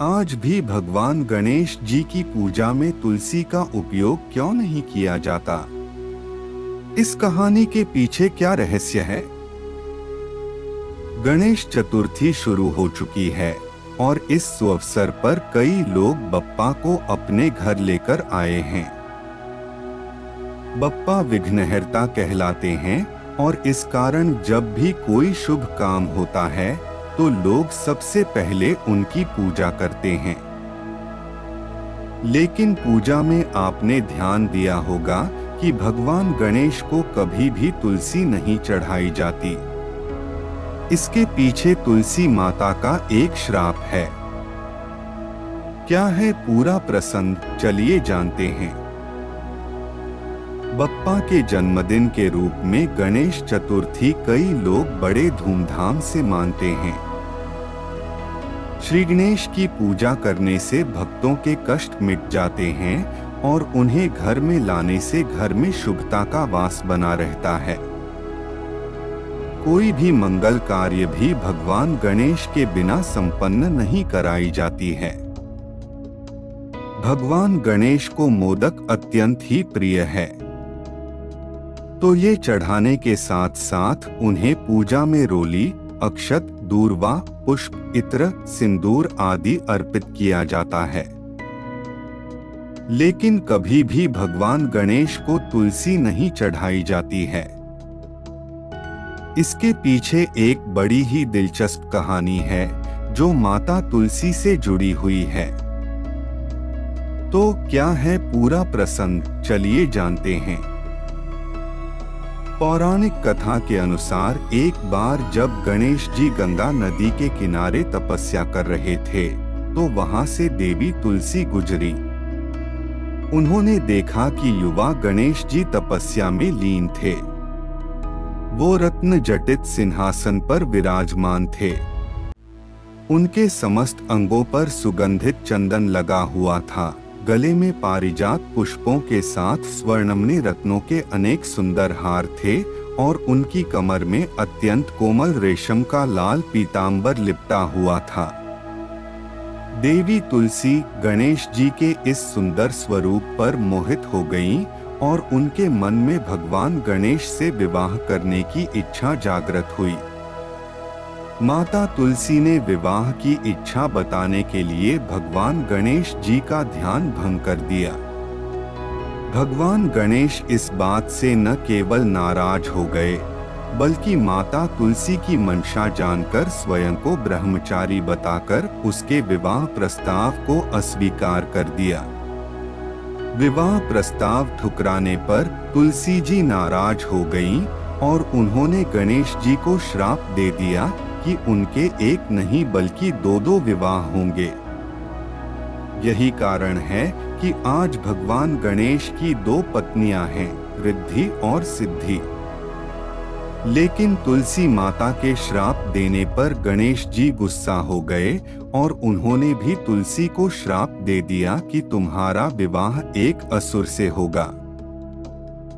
आज भी भगवान गणेश जी की पूजा में तुलसी का उपयोग क्यों नहीं किया जाता? इस कहानी के पीछे क्या रहस्य है? गणेश चतुर्थी शुरू हो चुकी है और इस सुअवसर पर कई लोग बप्पा को अपने घर लेकर आए हैं। बप्पा विघ्नहर्ता कहलाते हैं और इस कारण जब भी कोई शुभ काम होता है तो लोग सबसे पहले उनकी पूजा करते हैं। लेकिन पूजा में आपने ध्यान दिया होगा कि भगवान गणेश को कभी भी तुलसी नहीं चढ़ाई जाती। इसके पीछे तुलसी माता का एक श्राप है। क्या है पूरा प्रसंग, चलिए जानते हैं। बप्पा के जन्मदिन के रूप में गणेश चतुर्थी कई लोग बड़े धूमधाम से मानते हैं। श्री गणेश की पूजा करने से भक्तों के कष्ट मिट जाते हैं और उन्हें घर में लाने से घर में शुभता का वास बना रहता है। कोई भी मंगल कार्य भी भगवान गणेश के बिना संपन्न नहीं कराई जाती है। भगवान गणेश को मोदक अत्यंत ही प्रिय है, तो ये चढ़ाने के साथ साथ उन्हें पूजा में रोली, अक्षत, दूर्वा, पुष्प, इत्र, सिंदूर आदि अर्पित किया जाता है। लेकिन कभी भी भगवान गणेश को तुलसी नहीं चढ़ाई जाती है। इसके पीछे एक बड़ी ही दिलचस्प कहानी है जो माता तुलसी से जुड़ी हुई है। तो क्या है पूरा प्रसंग, चलिए जानते हैं। पौराणिक कथा के अनुसार एक बार जब गणेश जी गंगा नदी के किनारे तपस्या कर रहे थे तो वहां से देवी तुलसी गुजरी। उन्होंने देखा कि युवा गणेश जी तपस्या में लीन थे। वो रत्न जटित सिंहासन पर विराजमान थे। उनके समस्त अंगों पर सुगंधित चंदन लगा हुआ था। गले में पारिजात पुष्पों के साथ स्वर्णमणि रत्नों के अनेक सुंदर हार थे और उनकी कमर में अत्यंत कोमल रेशम का लाल पीतांबर लिपटा हुआ था। देवी तुलसी गणेश जी के इस सुंदर स्वरूप पर मोहित हो गईं और उनके मन में भगवान गणेश से विवाह करने की इच्छा जागृत हुई। माता तुलसी ने विवाह की इच्छा बताने के लिए भगवान गणेश जी का ध्यान भंग कर दिया। भगवान गणेश इस बात से न केवल नाराज हो गए बल्कि माता तुलसी की मंशा जानकर स्वयं को ब्रह्मचारी बताकर उसके विवाह प्रस्ताव को अस्वीकार कर दिया। विवाह प्रस्ताव ठुकराने पर तुलसी जी नाराज हो गईं और उन्होंने गणेश जी को श्राप दे दिया कि उनके एक नहीं बल्कि दो विवाह होंगे। यही कारण है कि आज भगवान गणेश की दो पत्नियां हैं, रिद्धि और सिद्धि। लेकिन तुलसी माता के श्राप देने पर गणेश जी गुस्सा हो गए और उन्होंने भी तुलसी को श्राप दे दिया कि तुम्हारा विवाह एक असुर से होगा।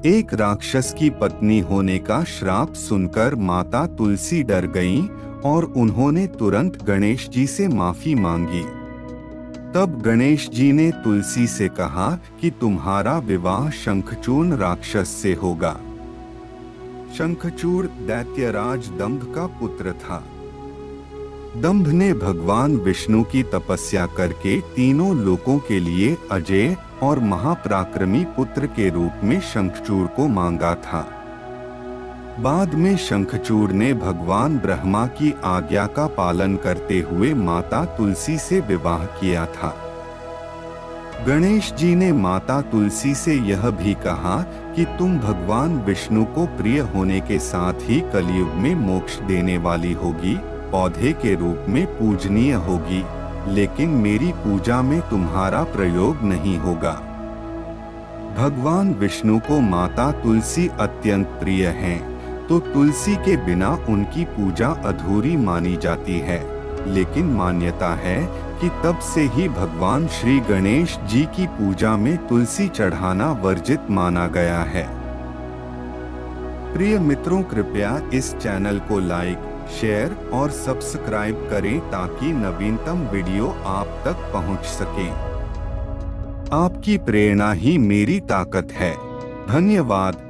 एक राक्षस की पत्नी होने का श्राप सुनकर माता तुलसी डर गईं और उन्होंने तुरंत गणेश जी से माफी मांगी। तब गणेश जी ने तुलसी से कहा कि तुम्हारा विवाह शंखचूर्ण राक्षस से होगा। शंखचूड़ दैत्यराज दंभ का पुत्र था। दंभ ने भगवान विष्णु की तपस्या करके तीनों लोकों के लिए अजेय और महापराक्रमी पुत्र के रूप में शंखचूड़ को मांगा था। बाद में शंखचूड़ ने भगवान ब्रह्मा की आज्ञा का पालन करते हुए माता तुलसी से विवाह किया था। गणेश जी ने माता तुलसी से यह भी कहा कि तुम भगवान विष्णु को प्रिय होने के साथ ही कलयुग में मोक्ष देने वाली होगी, पौधे के रूप में पूजनीय होगी, लेकिन मेरी पूजा में तुम्हारा प्रयोग नहीं होगा। भगवान विष्णु को माता तुलसी अत्यंत प्रिय हैं, तो तुलसी के बिना उनकी पूजा अधूरी मानी जाती है। लेकिन मान्यता है कि तब से ही भगवान श्री गणेश जी की पूजा में तुलसी चढ़ाना वर्जित माना गया है। प्रिय मित्रों, कृपया इस चैनल को लाइक, शेयर और सब्सक्राइब करें ताकि नवीनतम वीडियो आप तक पहुंच सके। आपकी प्रेरणा ही मेरी ताकत है। धन्यवाद।